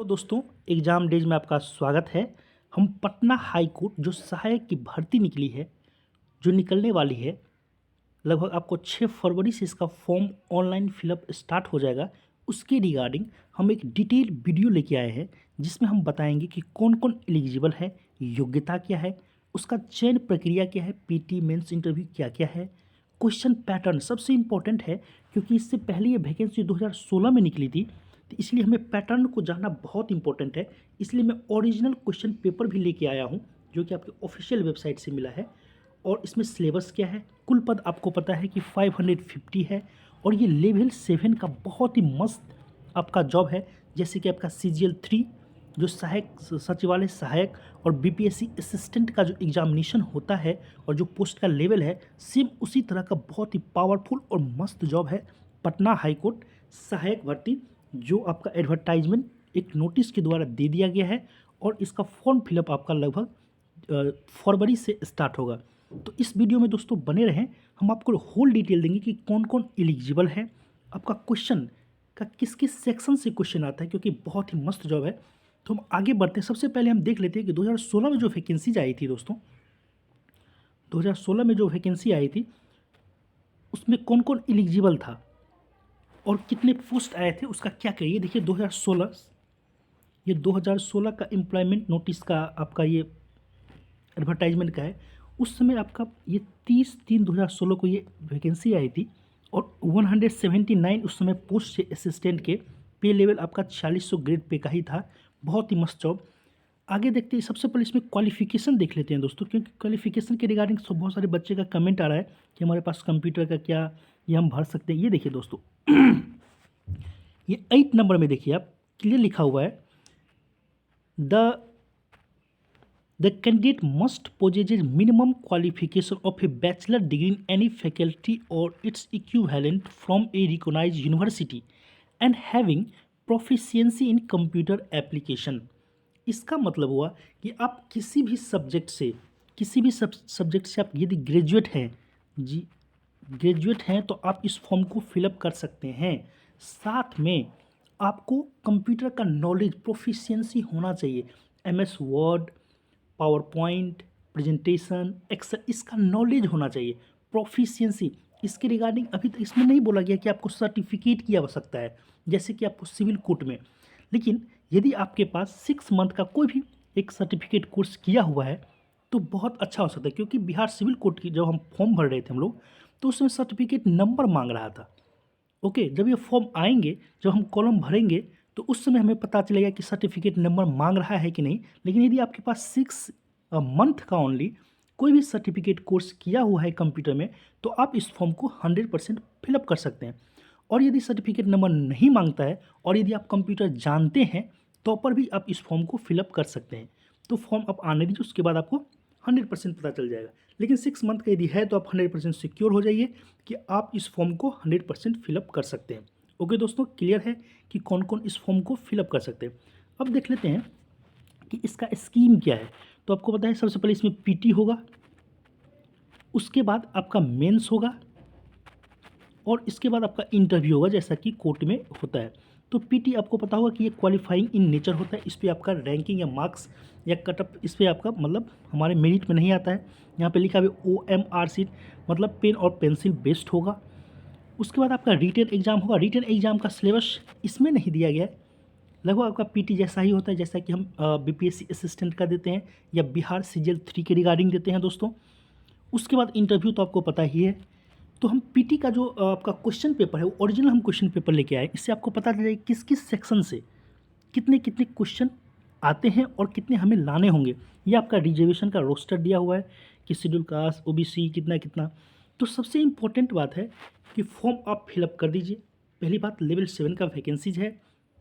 तो दोस्तों, exam days में आपका स्वागत है। हम पटना हाई कोर्ट जो सहायक की भर्ती निकली है, जो निकलने वाली है, लगभग आपको 6 फरवरी से इसका फॉर्म ऑनलाइन फिलअप स्टार्ट हो जाएगा। उसके रिगार्डिंग हम एक डिटेल वीडियो लेके आए हैं, जिसमें हम बताएंगे कि कौन-कौन एलिजिबल है, योग्यता क्या है, उसका चयन प्रक्रिया क्या है, पीटी मेंस इंटरव्यू क्या-क्या है, क्वेश्चन पैटर्न सबसे इम्पोर्टेंट है, क्योंकि इससे पहले ये वैकेंसी 2016 में निकली थी, तो इसलिए हमें पैटर्न को जानना बहुत इंपॉर्टेंट है। इसलिए मैं ओरिजिनल क्वेश्चन पेपर भी लेके आया हूँ, जो कि आपकी ऑफिशियल वेबसाइट से मिला है। और इसमें सिलेबस क्या है, कुल पद आपको पता है कि 550 है, और ये लेवल 7 का बहुत ही मस्त आपका जॉब है। जैसे कि आपका CGL 3 जो सहायक सचिवालय सहायक और BPSC असिस्टेंट का जो एग्जामिनेशन होता है और जो पोस्ट का लेवल है, सेम उसी तरह का बहुत ही पावरफुल और मस्त जॉब है। पटना हाई कोर्ट सहायक भर्ती, जो आपका एडवर्टाइजमेंट एक नोटिस के द्वारा दे दिया गया है, और इसका फॉर्म फिलअप आपका लगभग फरवरी से स्टार्ट होगा। तो इस वीडियो में दोस्तों बने रहें, हम आपको होल डिटेल देंगे कि कौन कौन एलिजिबल है, आपका क्वेश्चन का किस किस सेक्शन से क्वेश्चन आता है, क्योंकि बहुत ही मस्त जॉब है। तो हम आगे बढ़ते हैं। सबसे पहले हम देख लेते हैं कि 2016 में जो वैकेंसीज आई थी दोस्तों, 2016 में जो वैकेंसी आई थी उसमें कौन कौन एलिजिबल था और कितने पोस्ट आए थे, उसका क्या करिए। देखिए 2016 का एम्प्लॉयमेंट नोटिस का आपका ये एडवर्टाइजमेंट का है। उस समय आपका ये 30/3/2016 को ये वैकेंसी आई थी, और 179 उस समय पोस्ट से असिस्टेंट के। पे लेवल आपका 4600 ग्रेड पे का ही था। बहुत ही मस्त जॉब। आगे देखते हैं। सबसे पहले इसमें क्वालिफिकेशन देख लेते हैं दोस्तों, क्योंकि क्वालिफिकेशन के रिगार्डिंग बहुत सारे बच्चे का कमेंट आ रहा है कि हमारे पास कंप्यूटर का क्या, ये हम भर सकते हैं। ये देखिए दोस्तों, ये 8 नंबर में देखिए आप, क्लियर लिखा हुआ है, the candidate must possess a minimum qualification of a bachelor degree in any faculty or its equivalent from a recognized university and having proficiency in computer application। इसका मतलब हुआ कि आप किसी भी सब्जेक्ट से, आप यदि ग्रेजुएट हैं जी, ग्रेजुएट हैं, तो आप इस फॉर्म को फिलअप कर सकते हैं। साथ में आपको कंप्यूटर का नॉलेज, प्रोफिशिएंसी होना चाहिए। MS word, PowerPoint, presentation, excel, इसका नॉलेज होना चाहिए। प्रोफिशिएंसी इसके रिगार्डिंग अभी तक इसमें नहीं बोला गया कि आपको सर्टिफिकेट की आवश्यकता है, जैसे कि आपको सिविल कोर्ट में। लेकिन यदि आपके पास 6 मंथ का कोई भी एक सर्टिफिकेट कोर्स किया हुआ है तो बहुत अच्छा हो सकता है, क्योंकि बिहार सिविल कोर्ट की जब हम फॉर्म भर रहे थे हम लोग, तो उसमें सर्टिफिकेट नंबर मांग रहा था। ओके, जब ये फॉर्म आएंगे, जब हम कॉलम भरेंगे, तो उस समय हमें पता चलेगा कि सर्टिफिकेट नंबर मांग रहा है कि नहीं। लेकिन यदि आपके पास 6 मंथ का ओनली कोई भी सर्टिफिकेट कोर्स किया हुआ है कंप्यूटर में, तो आप इस फॉर्म को 100% फिलअप कर सकते हैं। और यदि सर्टिफिकेट नंबर नहीं मांगता है और यदि आप कंप्यूटर जानते हैं, तो पर भी आप इस फॉर्म को फिलअप कर सकते हैं। तो फॉर्म आप आने दीजिए, उसके बाद आपको 100% पता चल जाएगा। लेकिन 6 मंथ का यदि है तो आप 100% सिक्योर हो जाइए कि आप इस फॉर्म को 100% फिलअप कर सकते हैं। ओके दोस्तों, क्लियर है कि कौन कौन इस फॉर्म को फिलअप कर सकते हैं। अब देख लेते हैं कि इसका स्कीम क्या है। तो आपको पता है, सबसे पहले इसमें पीटी होगा, उसके बाद आपका मेंस होगा, और इसके बाद आपका इंटरव्यू होगा, जैसा कि कोर्ट में होता है। तो पीटी आपको पता होगा कि ये क्वालिफाइंग इन नेचर होता है। इस पर आपका रैंकिंग या मार्क्स या कटअप, इस पर आपका मतलब हमारे मेरिट में नहीं आता है। यहाँ पे लिखा है OMR सीट, मतलब पेन और पेंसिल बेस्ड होगा। उसके बाद आपका रिटेन एग्जाम होगा। रिटेन एग्जाम का सिलेबस इसमें नहीं दिया गया है, लगभग आपका पीटी जैसा ही होता है, जैसा कि हम BPSC असिस्टेंट का देते हैं या बिहार CGL 3 के रिगार्डिंग देते हैं दोस्तों। उसके बाद इंटरव्यू तो आपको पता ही है। तो हम पीटी का जो आपका क्वेश्चन पेपर है, वो ओरिजिनल हम क्वेश्चन पेपर लेके आए। इससे आपको पता चलेगा किस किस सेक्शन से कितने कितने क्वेश्चन आते हैं और कितने हमें लाने होंगे। ये आपका रिजर्वेशन का रोस्टर दिया हुआ है कि शेड्यूल कास्ट, OBC कितना कितना। तो सबसे इम्पोर्टेंट बात है कि फॉर्म आप फिलअप कर दीजिए। पहली बात, लेवल 7 का वैकेंसीज है,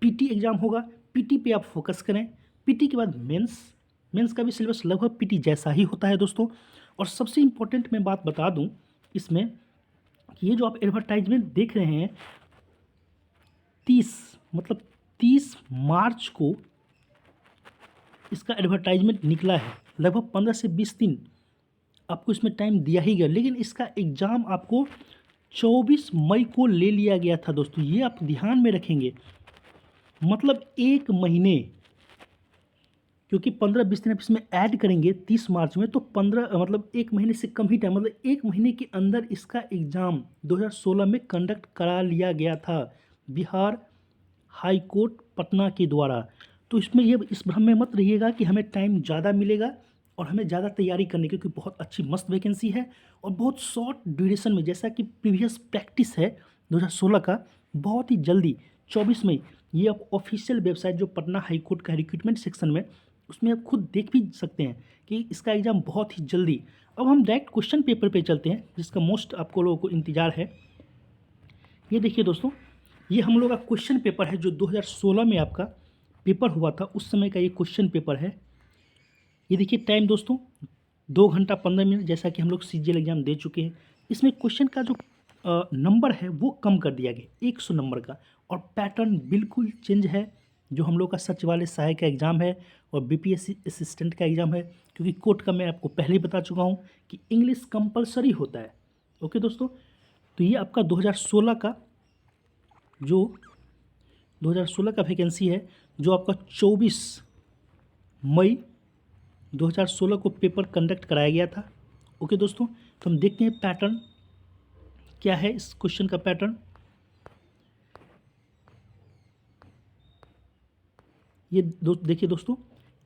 पीटी एग्ज़ाम होगा, पीटी पे आप फोकस करें। पीटी के बाद मेंस का भी सिलेबस लगभग पीटी जैसा ही होता है दोस्तों। और सबसे इम्पोर्टेंट मैं बात बता दूं इसमें, कि ये जो आप एडवर्टाइजमेंट देख रहे हैं, 30 मार्च को इसका एडवर्टाइजमेंट निकला है। लगभग 15 से 20 दिन आपको इसमें टाइम दिया ही गया, लेकिन इसका एग्ज़ाम आपको 24 मई को ले लिया गया था दोस्तों। ये आप ध्यान में रखेंगे, मतलब एक महीने, क्योंकि 15-20 दिन आप इसमें ऐड करेंगे 30 मार्च में, तो 15 मतलब एक महीने से कम ही टाइम, मतलब एक महीने के अंदर इसका एग्ज़ाम 2016 में कंडक्ट करा लिया गया था बिहार हाई कोर्ट पटना के द्वारा। तो इसमें ये इस भ्रम में मत रहिएगा कि हमें टाइम ज़्यादा मिलेगा और हमें ज़्यादा तैयारी करने की, क्योंकि बहुत अच्छी मस्त वैकेंसी है और बहुत शॉर्ट ड्यूरेशन में, जैसा कि प्रीवियस प्रैक्टिस है 2016 का, बहुत ही जल्दी 24 में ये आप ऑफिशियल वेबसाइट जो पटना हाई कोर्ट का रिक्रूटमेंट सेक्शन में, उसमें आप खुद देख भी सकते हैं कि इसका एग्ज़ाम बहुत ही जल्दी। अब हम डायरेक्ट क्वेश्चन पेपर पे चलते हैं, जिसका मोस्ट आपको लोगों को इंतज़ार है। ये देखिए दोस्तों, ये हम लोग का क्वेश्चन पेपर है जो 2016 में आपका पेपर हुआ था, उस समय का ये क्वेश्चन पेपर है। ये देखिए टाइम दोस्तों 2 घंटा 15 मिनट, जैसा कि हम लोग सीजीएल एग्ज़ाम दे चुके हैं। इसमें क्वेश्चन का जो नंबर है वो कम कर दिया गया 100 नंबर का, और पैटर्न बिल्कुल चेंज है। जो हम लोग का सचिवालय सहायक का एग्ज़ाम है और बीपीएससी असिस्टेंट का एग्ज़ाम है, क्योंकि कोर्ट का मैं आपको पहले ही बता चुका हूँ कि इंग्लिश कंपलसरी होता है। ओके दोस्तों, तो ये आपका 2016 का जो 2016 का वैकेंसी है, जो आपका 24 मई 2016 को पेपर कंडक्ट कराया गया था। ओके दोस्तों, तो हम देखते हैं पैटर्न क्या है इस क्वेश्चन का पैटर्न। ये देखिए दोस्तों,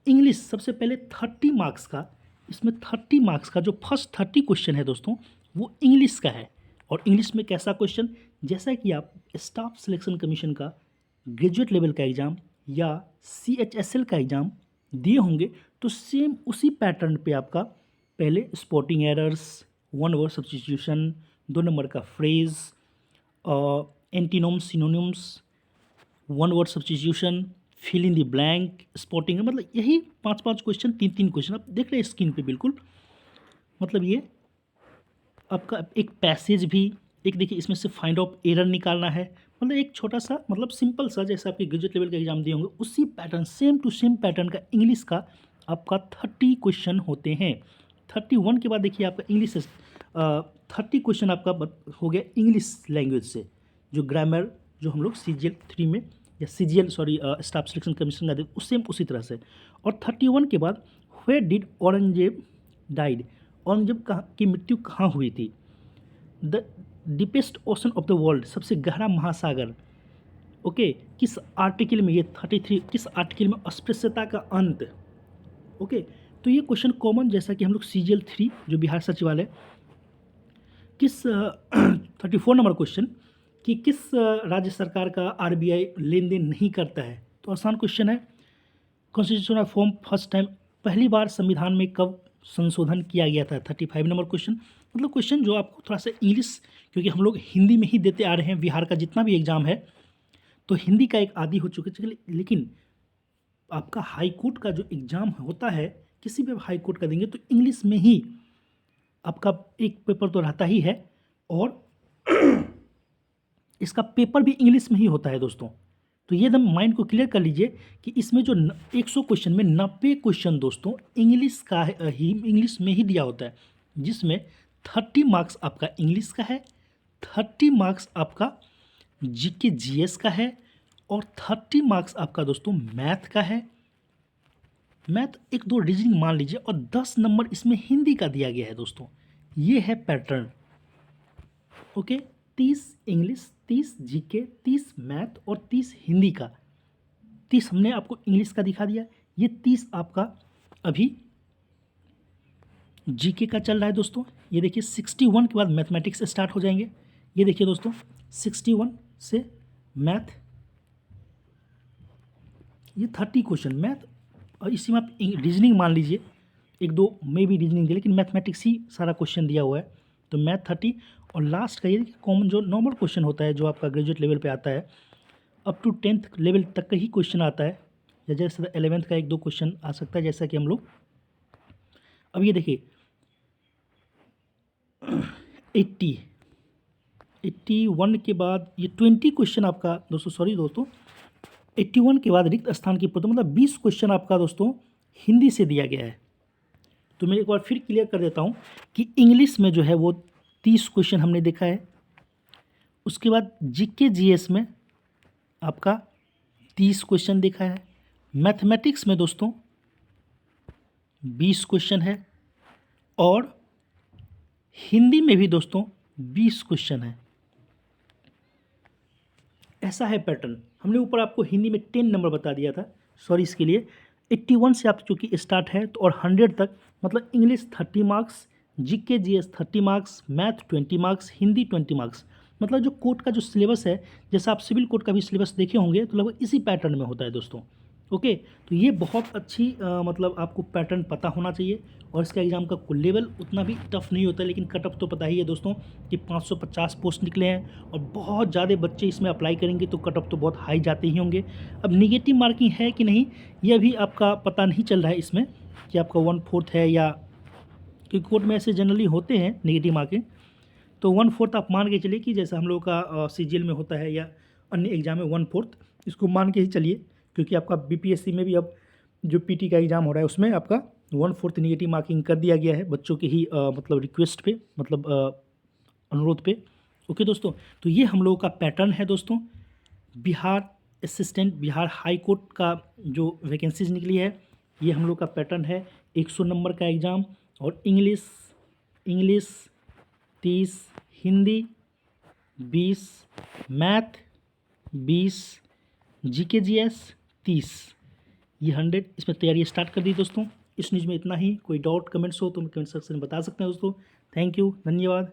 इंग्लिश सबसे पहले 30 मार्क्स का, इसमें 30 मार्क्स का जो फर्स्ट 30 क्वेश्चन है दोस्तों, वो इंग्लिश का है। और इंग्लिश में कैसा क्वेश्चन, जैसा कि आप स्टाफ सिलेक्शन कमीशन का ग्रेजुएट लेवल का एग्ज़ाम या CHSL का एग्ज़ाम दिए होंगे, तो सेम उसी पैटर्न पे आपका पहले spotting errors, one word substitution, 2 number का phrase, antonyms synonyms, one word substitution, fill in the blank, spotting, मतलब यही 5-5 क्वेश्चन, 3-3 क्वेश्चन आप देख रहे हैं स्क्रीन पे बिल्कुल। मतलब ये आपका एक पैसेज भी, एक देखिए इसमें से फाइंड ऑफ एरर निकालना है, मतलब एक छोटा सा, मतलब सिंपल सा, जैसे आपके ग्रेजुएट लेवल का एग्जाम दिए होंगे उसी pattern, same to same pattern का इंग्लिश का आपका 30 क्वेश्चन होते हैं। 31 के बाद देखिए आपका इंग्लिश 30 क्वेश्चन आपका हो गया इंग्लिश लैंग्वेज से, जो ग्रामर जो हम लोग CGL 3 में या CGL स्टाफ सिलेक्शन कमीशन का उस सेम उसी तरह से। और 31 के बाद where did Aurangzeb died, Aurangzeb की मृत्यु कहाँ हुई थी। The deepest ocean of the world, सबसे गहरा महासागर, ओके, किस आर्टिकल में, ये 33 किस आर्टिकल में अस्पृश्यता का अंत। ओके, तो ये क्वेश्चन कॉमन, जैसा कि हम लोग CGL 3 जो बिहार सचिवालय, किस 34 नंबर क्वेश्चन कि किस राज्य सरकार का RBI लेन देन नहीं करता है, तो आसान क्वेश्चन है। कॉन्स्टिट्यूशनल फॉर्म फर्स्ट टाइम, पहली बार संविधान में कब संशोधन किया गया था, 35 नंबर क्वेश्चन। मतलब क्वेश्चन जो आपको थोड़ा सा इंग्लिश, क्योंकि हम लोग हिंदी में ही देते आ रहे हैं, बिहार का जितना भी एग्ज़ाम है तो हिंदी का एक आदी हो चुके हैं, लेकिन आपका हाई कोर्ट का जो एग्ज़ाम होता है, किसी भी हाई कोर्ट का देंगे तो इंग्लिश में ही आपका एक पेपर तो रहता ही है, और इसका पेपर भी इंग्लिश में ही होता है दोस्तों। तो ये एकदम माइंड को क्लियर कर लीजिए कि इसमें जो 100 क्वेश्चन में 90 क्वेश्चन दोस्तों इंग्लिश का ही, इंग्लिश में ही दिया होता है, जिसमें 30 मार्क्स आपका इंग्लिश का है, 30 मार्क्स आपका GK GS का है, और 30 मार्क्स आपका दोस्तों मैथ का है। मैथ 1-2 रीजनिंग मान लीजिए, और 10 नंबर इसमें हिंदी का दिया गया है दोस्तों। ये है pattern. Okay, 30 English, 30 GK, 30 math और 30 हिंदी का। 30 हमने आपको इंग्लिश का दिखा दिया, ये 30 आपका अभी GK का चल रहा है दोस्तों। ये देखिए 61 के बाद मैथमेटिक्स स्टार्ट हो जाएंगे। ये देखिए दोस्तों 61 से मैथ, ये 30 क्वेश्चन मैथ, और इसी में आप रीजनिंग मान लीजिए, 1-2 में भी रीजनिंग दिया, लेकिन मैथमेटिक्स ही सारा क्वेश्चन दिया हुआ है। तो मैथ 30, और लास्ट का ये कॉमन जो नॉर्मल क्वेश्चन होता है, जो आपका ग्रेजुएट लेवल पे आता है, अप टू 10th लेवल तक का ही क्वेश्चन आता है, या जैसे 11th का 1-2 क्वेश्चन आ सकता है, जैसा कि हम लोग अब ये देखिए 81 के बाद ये 20 क्वेश्चन आपका दोस्तों 81 के बाद रिक्त स्थान की पूर्ति, मतलब 20 क्वेश्चन आपका दोस्तों हिंदी से दिया गया है। तो मैं एक बार फिर क्लियर कर देता हूँ कि इंग्लिश में जो है वो 30 क्वेश्चन हमने देखा है। उसके बाद GK GS में आपका 30 क्वेश्चन देखा है। मैथमेटिक्स में दोस्तों 20 क्वेश्चन है और हिंदी में भी दोस्तों 20 क्वेश्चन है। ऐसा है पैटर्न। हमने ऊपर आपको हिंदी में 10 नंबर बता दिया था, सॉरी इसके लिए। 81 से आप चूँकि स्टार्ट है तो और 100 तक, मतलब English 30 marks, GK GS 30 marks, math 20 marks, Hindi 20 marks. मतलब जो कोर्ट का जो सिलेबस है, जैसा आप सिविल कोर्ट का भी सिलेबस देखे होंगे, तो लगभग इसी पैटर्न में होता है दोस्तों। ओके, तो ये बहुत अच्छी मतलब आपको पैटर्न पता होना चाहिए। और इसका एग्ज़ाम का कुल लेवल उतना भी टफ नहीं होता, लेकिन कट ऑफ तो पता ही है दोस्तों कि 550 पोस्ट निकले हैं और बहुत ज़्यादा बच्चे इसमें अप्लाई करेंगे, तो कट ऑफ तो बहुत हाई जाते ही होंगे। अब निगेटिव मार्किंग है कि नहीं, यह भी आपका पता नहीं चल रहा है इसमें कि आपका 1/4 है, या क्योंकि कोर्ट में ऐसे जनरली होते हैं नेगेटिव मार्किंग। तो 1/4 आप मान के चलिए कि जैसा हम लोग का सीजीएल में होता है या अन्य एग्जाम में 1/4, इसको मान के ही चलिए, क्योंकि आपका बीपीएससी में भी अब जो पीटी का एग्ज़ाम हो रहा है उसमें आपका 1/4 निगेटिव मार्किंग कर दिया गया है बच्चों के ही मतलब रिक्वेस्ट पे, मतलब अनुरोध पे। ओके दोस्तों, तो ये हम लोगों का पैटर्न है दोस्तों। Bihar assistant, Bihar high court का जो वैकेंसीज निकली है, ये हम लोग का पैटर्न है। 100 नंबर का एग्ज़ाम और English 30, Hindi 20, math 20, GK GS 30, ये 100। इसमें तैयारी स्टार्ट कर दी दोस्तों। इस न्यूज़ में इतना ही। कोई डाउट कमेंट्स हो तो कमेंट सेक्शन में बता सकते हैं दोस्तों। थैंक यू, धन्यवाद।